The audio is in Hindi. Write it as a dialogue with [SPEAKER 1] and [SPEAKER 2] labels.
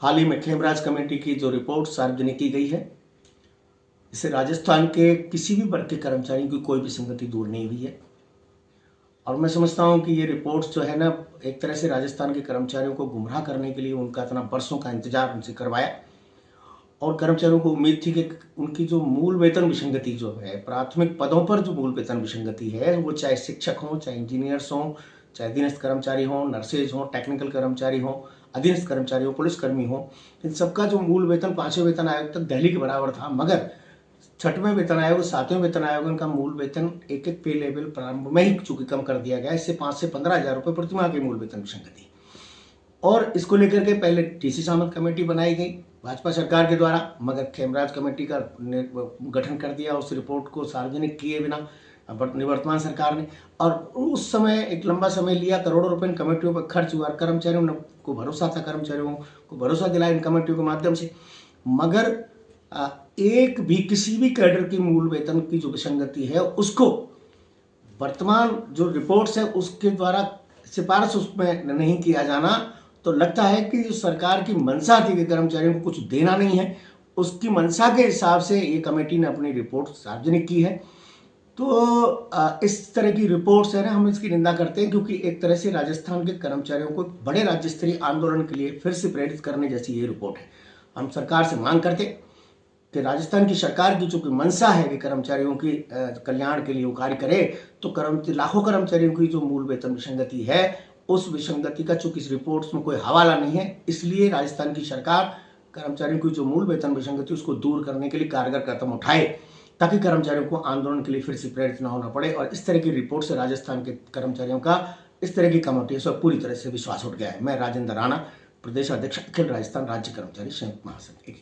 [SPEAKER 1] हाल ही में खेमराज कमेटी की जो रिपोर्ट सार्वजनिक की गई है, इससे राजस्थान के किसी भी वर्ग के कर्मचारियों की कोई विसंगति दूर नहीं हुई है। और मैं समझता हूं कि ये रिपोर्ट जो है ना, एक तरह से राजस्थान के कर्मचारियों को गुमराह करने के लिए उनका इतना बरसों का इंतजार उनसे करवाया। और कर्मचारियों को उम्मीद थी कि उनकी जो मूल वेतन विसंगति जो है, प्राथमिक पदों पर जो मूल वेतन विसंगति है, वो चाहे शिक्षक हों, चाहे इंजीनियर्स हों, चाहे अधीनस्थ कर्मचारी हों, नर्सेज हों, टेक्निकल कर्मचारी हों, अधीनस्थ कर्मचारी हों, पुलिसकर्मी हों, इन सबका जो मूल वेतन 5वें वेतन आयोग तक दिल्ली के बराबर था। मगर 6वें वेतन आयोग, 7वें वेतन आयोग, इनका मूल वेतन एक एक पे लेवल प्रारंभ में ही चूंकि कम कर दिया गया, इससे 5 से 15,000 रुपये प्रतिमाह की मूल वेतन विसंगति। और इसको लेकर के पहले टीसी सामंत कमेटी बनाई गई भाजपा सरकार के द्वारा, मगर खेमराज कमेटी का गठन कर दिया उस रिपोर्ट को सार्वजनिक किए बिना निवर्तमान सरकार ने। और उस समय एक लंबा समय लिया, करोड़ों रुपए इन कमेटियों पर खर्च हुआ, कर्मचारियों को भरोसा था, कर्मचारियों को भरोसा दिलाया इन कमेटियों के माध्यम से। मगर एक भी किसी भी कैडर की मूल वेतन की जो विसंगति है उसको वर्तमान जो रिपोर्ट्स है उसके द्वारा सिफारिश उसमें नहीं किया जाना, तो लगता है कि जो सरकार की मंशा थी कि कर्मचारियों को कुछ देना नहीं है, उसकी मंशा के हिसाब से ये कमेटी ने अपनी रिपोर्ट सार्वजनिक की है। तो इस तरह की रिपोर्ट्स है ना, हम इसकी निंदा करते हैं, क्योंकि एक तरह से राजस्थान के कर्मचारियों को बड़े राज्य स्तरीय आंदोलन के लिए फिर से प्रेरित करने जैसी ये रिपोर्ट है। हम सरकार से मांग करते कि राजस्थान की सरकार की चूंकि मंशा है कि कर्मचारियों की कल्याण के लिए वो कार्य करे, तो लाखों कर्मचारियों की जो मूल वेतन विसंगति है, उस विसंगति का चूंकि इस रिपोर्ट्स में कोई हवाला नहीं है, इसलिए राजस्थान की सरकार कर्मचारियों की जो मूल वेतन विसंगति उसको दूर करने के लिए कारगर कदम उठाए, ताकि कर्मचारियों को आंदोलन के लिए फिर से प्रेरित न होना पड़े। और इस तरह की रिपोर्ट से राजस्थान के कर्मचारियों का इस तरह की कमेटियों से पूरी तरह से विश्वास उठ गया है। मैं राजेंद्र राणा, प्रदेश अध्यक्ष, अखिल राजस्थान राज्य कर्मचारी संयुक्त महासंघ।